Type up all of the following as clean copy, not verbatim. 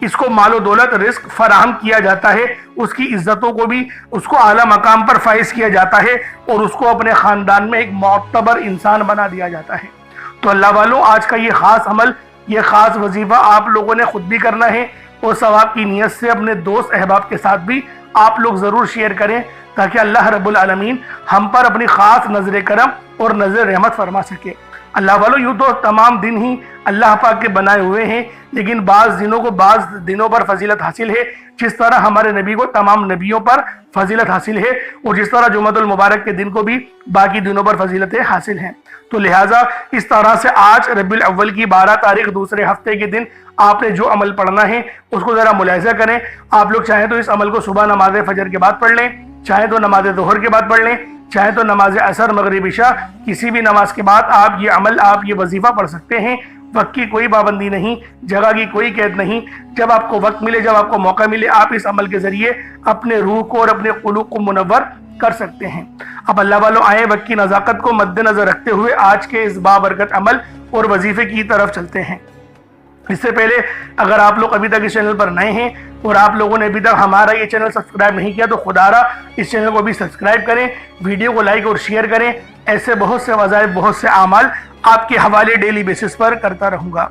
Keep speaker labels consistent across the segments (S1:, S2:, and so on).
S1: اس کو مال و دولت رزق فراہم کیا جاتا ہے، اس کی عزتوں کو بھی اس کو اعلیٰ مقام پر فائز کیا جاتا ہے، اور اس کو اپنے خاندان میں ایک معتبر انسان بنا دیا جاتا ہے۔ تو اللہ والوں، آج کا یہ خاص عمل، یہ خاص وظیفہ آپ لوگوں نے خود بھی کرنا ہے، اور ثواب کی نیت سے اپنے دوست احباب کے ساتھ بھی آپ لوگ ضرور شیئر کریں، تاکہ اللہ رب العالمین ہم پر اپنی خاص نظر کرم اور نظر رحمت فرما سکے۔ اللہ والوں، یوں تو تمام دن ہی اللہ پاک کے بنائے ہوئے ہیں، لیکن بعض دنوں کو بعض دنوں پر فضیلت حاصل ہے، جس طرح ہمارے نبی کو تمام نبیوں پر فضیلت حاصل ہے، اور جس طرح جمعۃ المبارک کے دن کو بھی باقی دنوں پر فضیلتیں حاصل ہیں۔ تو لہٰذا اس طرح سے آج ربیع الاول کی 12 تاریخ دوسرے ہفتے کے دن آپ نے جو عمل پڑھنا ہے اس کو ذرا ملاحظہ کریں۔ آپ لوگ چاہیں تو اس عمل کو صبح نماز فجر کے بعد پڑھ لیں، چاہیں تو نماز ظہر کے بعد پڑھ لیں، چاہیں تو نماز عصر مغرب عشاء کسی بھی نماز کے بعد آپ یہ وظیفہ پڑھ سکتے ہیں۔ وقت کی کوئی پابندی نہیں، جگہ کی کوئی قید نہیں، جب آپ کو وقت ملے، جب آپ کو موقع ملے، آپ اس عمل کے ذریعے اپنے روح کو اور اپنے قلوب کو منور کر سکتے ہیں۔ اب اللہ والوں، آئے وقت کی نزاکت کو مد نظر رکھتے ہوئے آج کے اس بابرکت عمل اور وظیفے کی طرف چلتے ہیں۔ اس سے پہلے اگر آپ لوگ ابھی تک اس چینل پر نئے ہیں اور آپ لوگوں نے ابھی تک ہمارا یہ چینل سبسکرائب نہیں کیا، تو خدا را اس چینل کو بھی سبسکرائب کریں، ویڈیو کو لائک اور شیئر کریں۔ ایسے بہت سے وظائف، بہت سے اعمال آپ کے حوالے ڈیلی بیسس پر کرتا رہوں گا۔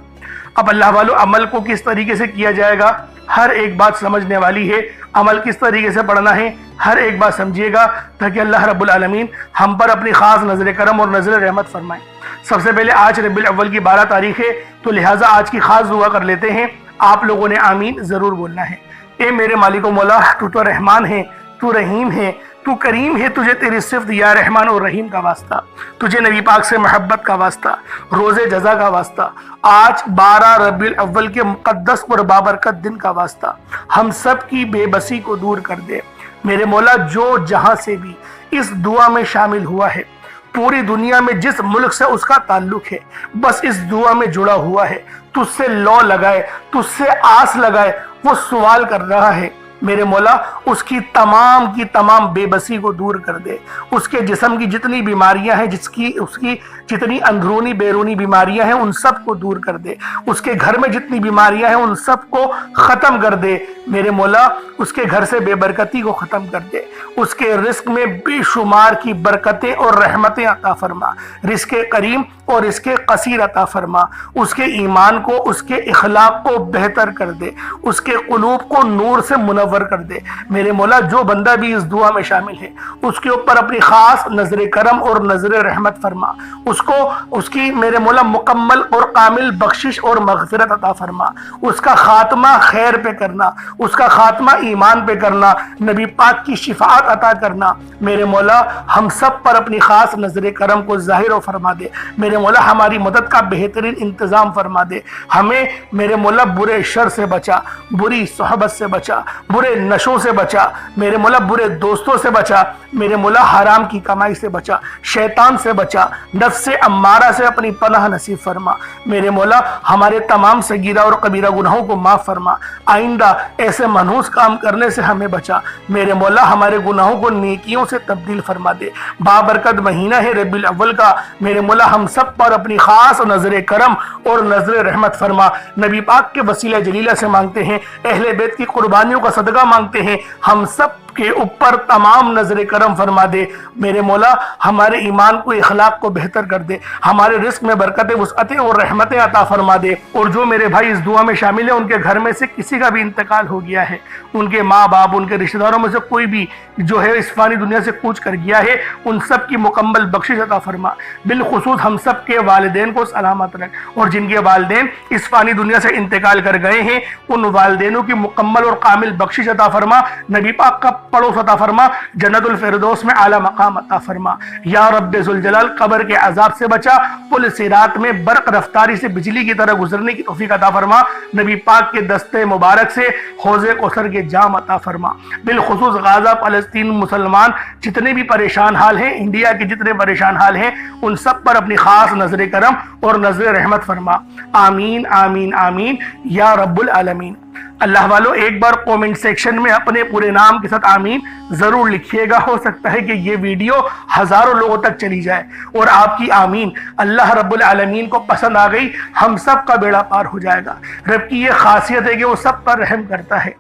S1: اب اللہ والوں، عمل کو کس طریقے سے کیا جائے گا، ہر ایک بات سمجھنے والی ہے۔ عمل کس طریقے سے پڑھنا ہے، ہر ایک بات سمجھیے گا، تاکہ اللہ رب العالمین ہم پر اپنی خاص نظر کرم اور نظر رحمت فرمائے۔ سب سے پہلے آج ربیع الاول کی 12 تاریخ ہے، تو لہٰذا آج کی خاص دعا کر لیتے ہیں۔ آپ لوگوں نے آمین ضرور بولنا ہے۔ اے میرے مالک و مولا، تو تو رحمان ہے، تو رحیم ہے، تو کریم ہے، تجھے تیری صفت یا رحمان اور رحیم کا واسطہ، تجھے نبی پاک سے محبت کا واسطہ، روز جزا کا واسطہ، آج 12 ربیع الاول کے مقدس اور بابرکت دن کا واسطہ، ہم سب کی بے بسی کو دور کر دے۔ میرے مولا، جو جہاں سے بھی اس دعا میں شامل ہوا ہے، پوری دنیا میں جس ملک سے اس کا تعلق ہے، بس اس دعا میں جڑا ہوا ہے، تجھ سے لو لگائے، تجھ سے آس لگائے، وہ سوال کر رہا ہے، میرے مولا اس کی تمام بے بسی کو دور کر دے۔ اس کے جسم کی جتنی بیماریاں ہیں، اس کی جتنی اندرونی بیرونی بیماریاں ہیں، ان سب کو دور کر دے۔ اس کے گھر میں جتنی بیماریاں ہیں، ان سب کو ختم کر دے۔ میرے مولا اس کے گھر سے بے برکتی کو ختم کر دے۔ اس کے رزق میں بے شمار کی برکتیں اور رحمتیں عطا فرما، رزق کریم اور رزق قصیر عطا فرما۔ اس کے ایمان کو، اس کے اخلاق کو بہتر کر دے، اس کے قلوب کو نور سے منور کر دے۔ میرے مولا جو بندہ بھی اس دعا میں شامل ہے، اس کے اوپر اپنی خاص نظر کرم اور نظر رحمت فرما، اس کی میرے مولا مکمل اور کامل بخشش اور مغفرت عطا فرما۔ اس کا خاتمہ خیر پہ کرنا، اس کا خاتمہ ایمان پہ کرنا، نبی پاک کی شفاعت عطا کرنا۔ میرے مولا ہم سب پر اپنی خاص نظر کرم کو ظاہر و فرما دے۔ میرے مولا ہماری مدد کا بہترین انتظام فرما دے۔ ہمیں میرے مولا برے شر سے بچا، بری صحبت سے بچا، برے نشوں سے بچا، میرے مولا برے دوستوں سے بچا، میرے مولا حرام کی کمائی سے بچا، شیطان سے بچا، نفس امارہ سے اپنی پناہ نصیب فرما۔ میرے مولا ہمارے تمام صغیرہ اور کبیرہ گناہوں کو معاف فرما۔ آئندہ ایسے منحوس کام کرنے سے ہمیں بچا۔ میرے مولا ہمارے گناہوں کو نیکیوں سے تبدیل فرما دے۔ بابرکت مہینہ ہے ربیع الاول کا، میرے مولا ہم سب پر اپنی خاص نظر کرم اور نظر رحمت فرما۔ نبی پاک کے وسیلہ جلیلہ سے مانگتے ہیں، اہل بیت کی قربانیوں کا صدقہ مانگتے ہیں، ہم سب کے اوپر تمام نظر کرم فرما دے۔ میرے مولا ہمارے ایمان کو، اخلاق کو بہتر کر دے، ہمارے رزق میں برکتیں، وسعتیں اور رحمتیں عطا فرما دے۔ اور جو میرے بھائی اس دعا میں شامل ہیں، ان کے گھر میں سے کسی کا بھی انتقال ہو گیا ہے، ان کے ماں باپ، ان کے رشتہ داروں میں سے کوئی بھی جو ہے اس فانی دنیا سے کوچ کر گیا ہے، ان سب کی مکمل بخشش عطا فرما۔ بالخصوص ہم سب کے والدین کو سلامت رکھ، اور جن کے والدین اس فانی دنیا سے انتقال کر گئے ہیں، ان والدینوں کی مکمل اور کامل بخشش عطا فرما۔ نبی پاک کا پڑوس عطا فرما، جنت الفردوس میں اعلیٰ مقام عطا فرما۔ یا رب ذوالجلال قبر کے عذاب سے بچا، پل صراط میں برق رفتاری سے بجلی کی طرح گزرنے کی توفیق عطا فرما۔ نبی پاک کے دستے مبارک سے حوض کوثر کے جام عطا فرما۔ بالخصوص غزہ فلسطین مسلمان جتنے بھی پریشان حال ہیں، انڈیا کے جتنے پریشان حال ہیں، ان سب پر اپنی خاص نظر کرم اور نظر رحمت فرما۔ آمین آمین آمین یا رب العالمین۔ اللہ والوں ایک بار کامنٹ سیکشن میں اپنے پورے نام کے ساتھ آمین ضرور لکھیے گا. ہو سکتا ہے کہ یہ ویڈیو ہزاروں لوگوں تک چلی جائے اور آپ کی آمین اللہ رب العالمین کو پسند آ گئی, ہم سب کا بیڑا پار ہو جائے گا. رب کی یہ خاصیت ہے کہ وہ سب پر رحم کرتا ہے,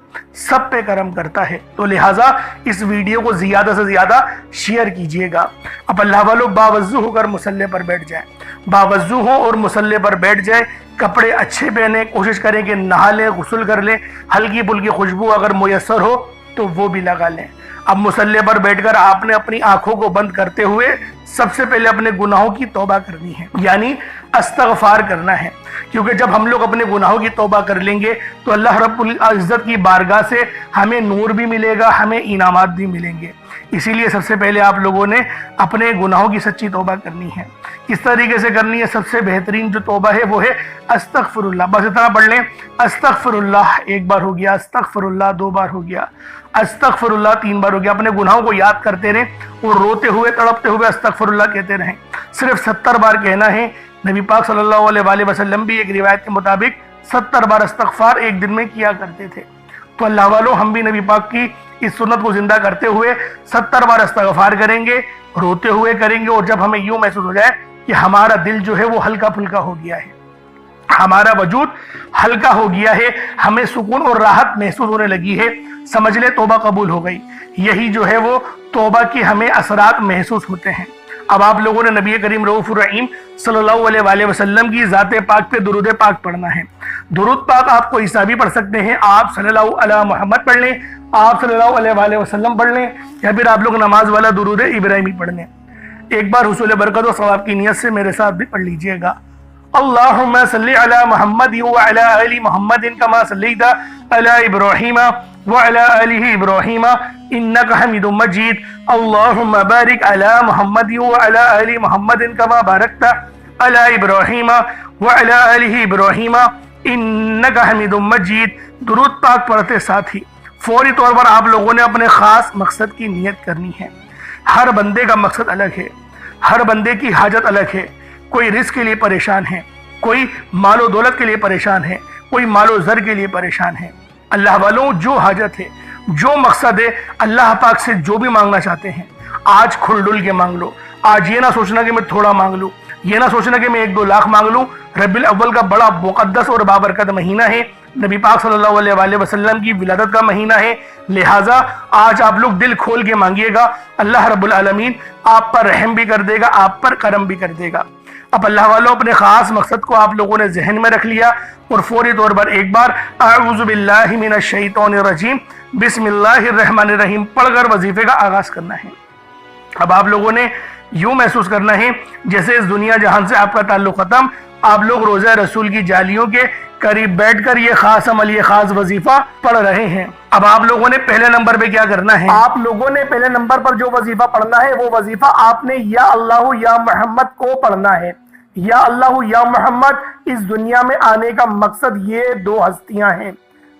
S1: سب پہ کرم کرتا ہے, تو لہٰذا اس ویڈیو کو زیادہ سے زیادہ شیئر کیجئے گا. اب اللہ والوں باوضو ہو کر مصلی پر بیٹھ جائیں, باوضو ہو اور مصلی پر بیٹھ جائیں, کپڑے اچھے پہنیں, کوشش کریں کہ نہا لیں, غسل کر لیں, ہلکی پھلکی خوشبو اگر میسر ہو تو وہ بھی لگا لیں. اب مصلی پر بیٹھ کر آپ نے اپنی آنکھوں کو بند کرتے ہوئے سب سے پہلے اپنے گناہوں کی توبہ کرنی ہے, یعنی استغفار کرنا ہے. کیونکہ جب ہم لوگ اپنے گناہوں کی توبہ کر لیں گے تو اللہ رب العزت کی بارگاہ سے ہمیں نور بھی ملے گا, ہمیں انعامات بھی ملیں گے. اسی لیے سب سے پہلے آپ لوگوں نے اپنے گناہوں کی سچی توبہ کرنی ہے. کس طریقے سے کرنی ہے؟ سب سے بہترین جو توبہ ہے وہ ہے استغفر اللہ. بس اتنا پڑھ لیں, استغفر اللہ ایک بار ہو گیا, استغفر اللہ دو بار ہو گیا, استغفر اللہ تین بار ہو گیا. اپنے گناہوں کو یاد کرتے رہیں اور روتے ہوئے تڑپتے ہوئے استغفر اللہ کہتے رہیں. صرف 70 بار کہنا ہے. نبی پاک صلی اللہ علیہ وآلہ وسلم بھی ایک روایت کے مطابق 70 بار استغفار ایک دن میں کیا کرتے تھے. تو اللہ والوں ہم بھی نبی پاک کی اس سنت کو زندہ کرتے ہوئے 70 بار استغفار کریں گے, روتے ہوئے کریں گے, اور جب ہمیں یوں محسوس ہو جائے کہ ہمارا دل جو ہے وہ ہلکا پھلکا ہو گیا ہے, ہمارا وجود ہلکا ہو گیا ہے, ہمیں سکون اور راحت محسوس ہونے لگی ہے, سمجھ لے توبہ قبول ہو گئی. یہی جو ہے وہ توبہ کی ہمیں اثرات محسوس ہوتے ہیں. اب آپ لوگوں نے نبی کریم رؤوف الرحیم صلی اللہ علیہ وآلہ وسلم کی ذات پاک پہ درود پاک پڑھنا ہے. درود پاک آپ کو عیسیٰ بھی پڑھ سکتے ہیں, آپ صلی اللہ علیہ محمد پڑھ لیں, آپ صلی اللہ علیہ وآلہ وسلم پڑھ لیں, یا پھر آپ لوگ نماز والا درود ابراہیمی پڑھ لیں. ایک بار حصول برکت و ثواب کی نیت سے میرے ساتھ بھی پڑھ لیجئے گا. اللہم صلی علی محمد وعلی آل محمد کما صلیت علی ابراہیم وعلی آل ابراہیم انک حمید مجید. اللہم بارک علی محمد وعلی آل محمد کما بارکت علی ابراہیم وعلی آل ابراہیم انک حمید مجید. درود پاک پڑھتے ساتھ ہی فوری طور پر آپ لوگوں نے اپنے خاص مقصد کی نیت کرنی ہے. ہر بندے کا مقصد الگ ہے, ہر بندے کی حاجت الگ ہے. کوئی رزق کے لیے پریشان ہے, کوئی مال و دولت کے لیے پریشان ہے, کوئی مال و زر کے لیے پریشان ہے. اللہ والوں جو حاجت ہے, جو مقصد ہے, اللہ پاک سے جو بھی مانگنا چاہتے ہیں آج کھل ڈل کے مانگ لو. آج یہ نہ سوچنا کہ میں تھوڑا مانگ لوں, یہ نہ سوچنا کہ میں 1-2 لاکھ مانگ لوں. ربیع الاول کا بڑا مقدس اور بابرکت مہینہ ہے, نبی پاک صلی اللہ علیہ وآلہ وسلم کی ولادت کا مہینہ ہے. لہٰذا آج آپ لوگ دل کھول کے مانگیے گا, اللہ رب العالمین آپ پر رحم بھی کر دے گا, آپ پر کرم بھی کر دے گا. اب اللہ والوں اپنے خاص مقصد کو آپ لوگوں نے ذہن میں رکھ لیا اور فوری طور پر ایک بار اعوذ باللہ من الشیطان الرجیم بسم اللہ الرحمن الرحیم پڑھ کر وظیفے کا آغاز کرنا ہے. اب آپ لوگوں نے یوں محسوس کرنا ہے جیسے اس دنیا جہان سے آپ کا تعلق ختم, آپ لوگ روزہ رسول کی جالیوں کے قریب بیٹھ کر یہ خاص عمل, یہ خاص وظیفہ پڑھ رہے ہیں. اب آپ لوگوں نے پہلے نمبر پہ کیا کرنا ہے؟ آپ لوگوں نے پہلے نمبر پر جو وظیفہ پڑھنا ہے وہ وظیفہ آپ نے یا اللہ یا محمد کو پڑھنا ہے. یا اللہ یا محمد اس دنیا میں آنے کا مقصد یہ 2 ہستیاں ہیں.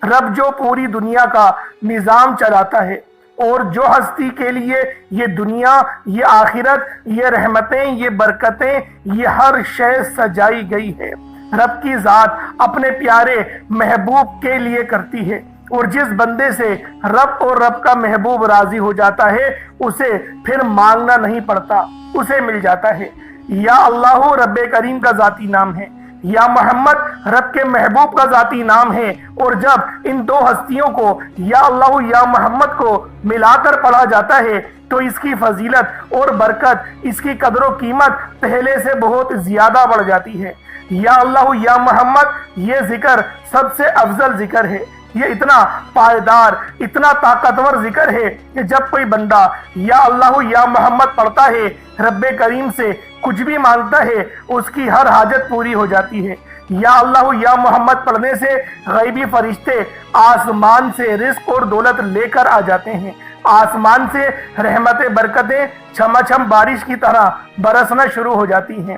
S1: رب جو پوری دنیا کا نظام چلاتا ہے اور جو ہستی کے لیے یہ دنیا, یہ آخرت, یہ رحمتیں, یہ برکتیں, یہ ہر شے سجائی گئی ہے, رب کی ذات اپنے پیارے محبوب کے لیے کرتی ہے. اور جس بندے سے رب اور رب کا محبوب راضی ہو جاتا ہے اسے پھر مانگنا نہیں پڑتا, اسے مل جاتا ہے. یا اللہ رب کریم کا ذاتی نام ہے, یا محمد رب کے محبوب کا ذاتی نام ہے. اور جب ان 2 ہستیوں کو یا اللہ یا محمد کو ملا کر پڑھا جاتا ہے تو اس کی فضیلت اور برکت, اس کی قدر و قیمت پہلے سے بہت زیادہ بڑھ جاتی ہے. یا اللہ یا محمد یہ ذکر سب سے افضل ذکر ہے. یہ اتنا پائیدار, اتنا طاقتور ذکر ہے کہ جب کوئی بندہ یا اللہ یا محمد پڑھتا ہے, رب کریم سے کچھ بھی مانگتا ہے, اس کی ہر حاجت پوری ہو جاتی ہے. یا اللہ یا محمد پڑھنے سے غیبی فرشتے آسمان سے رزق اور دولت لے کر آ جاتے ہیں. آسمان سے رحمت برکتیں چھما چھم بارش کی طرح برسنا شروع ہو جاتی ہیں.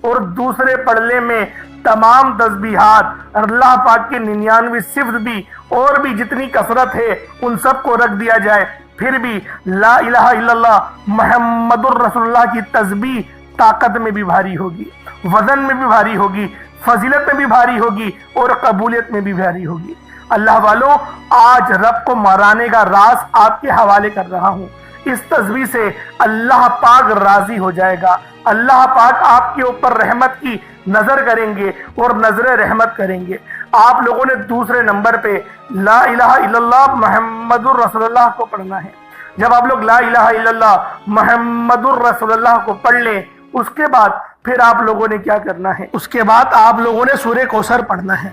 S1: اور دوسرے پڑھنے میں تمام تسبیحات، اللہ پاک کے 99 صفت بھی اور بھی جتنی کثرت ہے ان سب کو رکھ دیا جائے، پھر بھی لا الہ الا اللہ محمد الرسول اللہ کی تسبیح طاقت میں بھی بھاری ہوگی، وزن میں بھی بھاری ہوگی، فضیلت میں بھی بھاری ہوگی اور قبولیت میں بھی بھاری ہوگی۔ اللہ والوں، آج رب کو مرانے کا راز آپ کے حوالے کر رہا ہوں۔ اس تسبیح سے اللہ پاک راضی ہو جائے گا، اللہ پاک آپ کے اوپر رحمت کی نظر کریں گے اور نظر رحمت کریں گے۔ آپ لوگوں نے دوسرے نمبر پہ لا الہ الا اللہ محمد الرسول اللہ کو پڑھنا ہے۔ جب آپ لوگ لا الہ الا اللہ محمد الرسول اللہ کو پڑھ لیں، اس کے بعد پھر آپ لوگوں نے کیا کرنا ہے؟ اس کے بعد آپ لوگوں نے سورہ کوثر پڑھنا ہے۔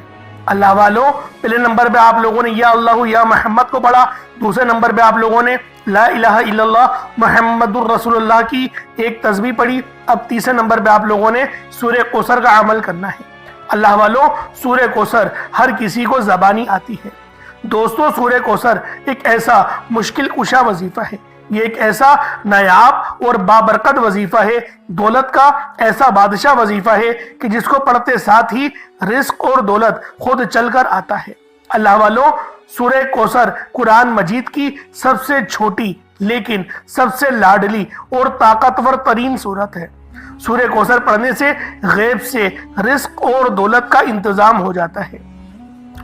S1: اللہ والوں، پہلے نمبر پہ آپ لوگوں نے یا اللہ یا محمد کو پڑھا، دوسرے نمبر پہ آپ لوگوں نے لا الہ الا اللہ محمد الرسول اللہ کی ایک تسبیح پڑھی، اب تیسرے نمبر پہ آپ لوگوں نے سورہ کوثر کا عمل کرنا ہے۔ اللہ والوں، سورہ کوثر ہر کسی کو زبانی آتی ہے۔ دوستو، سورہ کوثر ایک ایسا مشکل کشا وظیفہ ہے، یہ ایک ایسا نایاب اور بابرکت وظیفہ ہے، دولت کا ایسا بادشاہ وظیفہ ہے کہ جس کو پڑھتے ساتھ ہی رزق اور دولت خود چل کر آتا ہے۔ اللہ والوں، سورہ کوثر قرآن مجید کی سب سے چھوٹی لیکن سب سے لاڈلی اور طاقتور ترین سورت ہے۔ سورہ کوثر پڑھنے سے غیب سے رزق اور دولت کا انتظام ہو جاتا ہے۔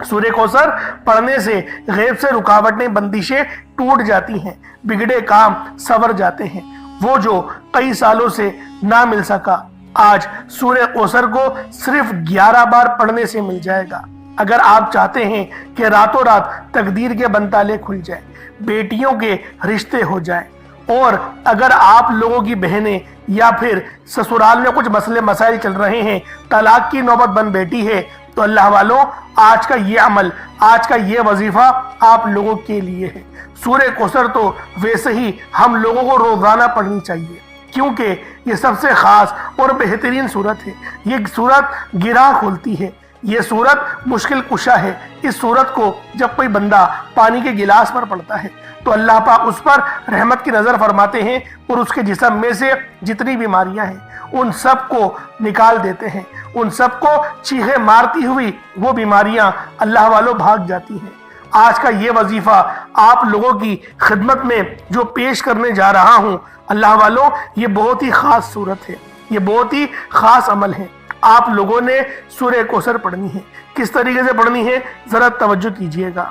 S1: سورہ کوثر پڑھنے سے غیب سے رکاوٹیں، بندشیں ٹوٹ جاتی ہیں، بگڑے کام سنور جاتے ہیں۔ وہ جو کئی سالوں سے نہ مل سکا، آج سورہ کوثر کو صرف 11 بار پڑھنے سے مل جائے گا۔ اگر آپ چاہتے ہیں کہ راتوں رات تقدیر کے بنتالے کھل جائیں، بیٹیوں کے رشتے ہو جائیں، اور اگر آپ لوگوں کی بہنیں یا پھر سسرال میں کچھ مسئلے مسائل چل رہے ہیں، طلاق کی نوبت بن بیٹھی ہے، تو اللہ والوں، آج کا یہ عمل، آج کا یہ وظیفہ آپ لوگوں کے لیے ہے۔ سورہ کوثر تو ویسے ہی ہم لوگوں کو روزانہ پڑھنی چاہیے، کیونکہ یہ سب سے خاص اور بہترین سورت ہے۔ یہ سورت گراں کھولتی ہے، یہ سورت مشکل کشا ہے۔ اس سورت کو جب کوئی بندہ پانی کے گلاس پر پڑھتا ہے تو اللہ پاک اس پر رحمت کی نظر فرماتے ہیں اور اس کے جسم میں سے جتنی بیماریاں ہیں ان سب کو نکال دیتے ہیں، ان سب کو چیخے مارتی ہوئی وہ بیماریاں اللہ والوں بھاگ جاتی ہیں۔ آج کا یہ وظیفہ آپ لوگوں کی خدمت میں جو پیش کرنے جا رہا ہوں، اللہ والوں، یہ بہت ہی خاص صورت ہے، یہ بہت ہی خاص عمل ہے۔ آپ لوگوں نے سورہ کوثر پڑھنی ہے۔ کس طریقے سے پڑھنی ہے ذرا توجہ کیجئے گا۔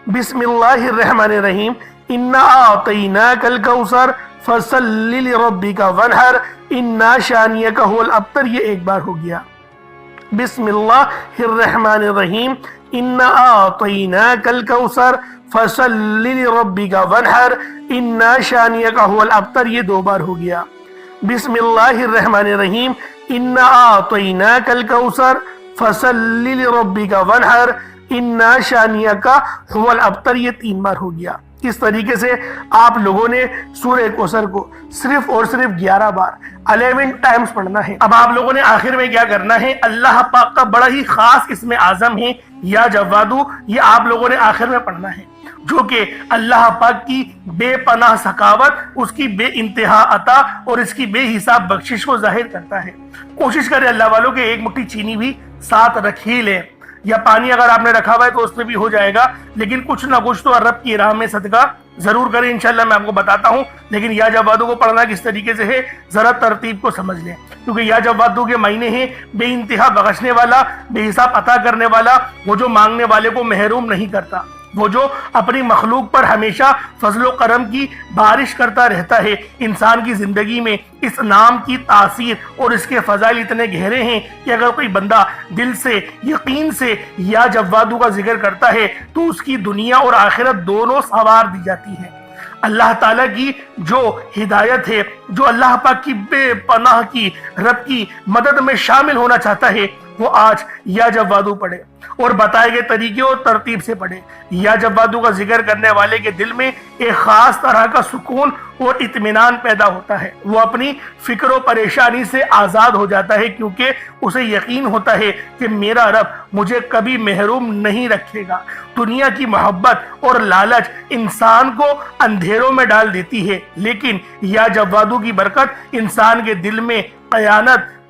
S1: بسم اللہ الرحمن الرحیم، انا اعطیناک الکوثر فصل لربک وانحر انا شانیک هو الابتر۔ یہ ایک بار ہو گیا۔ بسم اللہ الرحمن الرحیم، انا اعطیناک الکوثر فصل لربک وانحر انا شانیک هو الابتر۔ یہ دو بار ہو گیا۔ بسم اللہ الرحمن الرحیم، انا اعطیناک الکوثر فصل لربک وانحر انا شانیک هو الابتر۔ یہ 3 بار ہو گیا۔ اس طریقے سے آپ لوگوں نے سورہ کوثر کو صرف اور صرف 11 بار 11 ٹائمز پڑھنا ہے۔ اب آپ لوگوں نے آخر میں کیا کرنا ہے؟ اللہ پاک کا بڑا ہی خاص اسم اعظم ہے یا جوادو، یہ آپ لوگوں نے آخر میں پڑھنا ہے، جو کہ اللہ پاک کی بے پناہ سخاوت، اس کی بے انتہا عطا اور اس کی بے حساب بخشش کو ظاہر کرتا ہے۔ کوشش کریں اللہ والوں کہ ایک مٹھی چینی بھی ساتھ رکھ ہی لیں، یا پانی اگر آپ نے رکھا ہوا ہے تو اس میں بھی ہو جائے گا، لیکن کچھ نہ کچھ تو رب کی راہ میں صدقہ ضرور کریں۔ انشاءاللہ میں آپ کو بتاتا ہوں، لیکن یا جوادو کو پڑھنا کس طریقے سے ہے ذرا ترتیب کو سمجھ لیں، کیونکہ یا جوادو کے معنی ہیں بے انتہا بخشنے والا، بے حساب عطا کرنے والا، وہ جو مانگنے والے کو محروم نہیں کرتا، وہ جو اپنی مخلوق پر ہمیشہ فضل و کرم کی بارش کرتا رہتا ہے۔ انسان کی زندگی میں اس نام کی تاثیر اور اس کے فضائل اتنے گہرے ہیں کہ اگر کوئی بندہ دل سے یقین سے یا جوادو کا ذکر کرتا ہے تو اس کی دنیا اور آخرت دونوں سنوار دی جاتی ہے۔ اللہ تعالیٰ کی جو ہدایت ہے، جو اللہ پاک کی بے پناہ کی رب کی مدد میں شامل ہونا چاہتا ہے، وہ آج یا جوادو پڑھے اور بتائے گئے طریقے اور ترتیب سے پڑھے۔ یا جوادو کا ذکر کرنے والے کے دل میں ایک خاص طرح کا سکون اور اطمینان پیدا ہوتا ہے، وہ اپنی فکر و پریشانی سے آزاد ہو جاتا ہے، کیونکہ اسے یقین ہوتا ہے کہ میرا رب مجھے کبھی محروم نہیں رکھے گا۔ دنیا کی محبت اور لالچ انسان کو اندھیروں میں ڈال دیتی ہے، لیکن یا جوادو کی برکت انسان کے دل میں قیانت،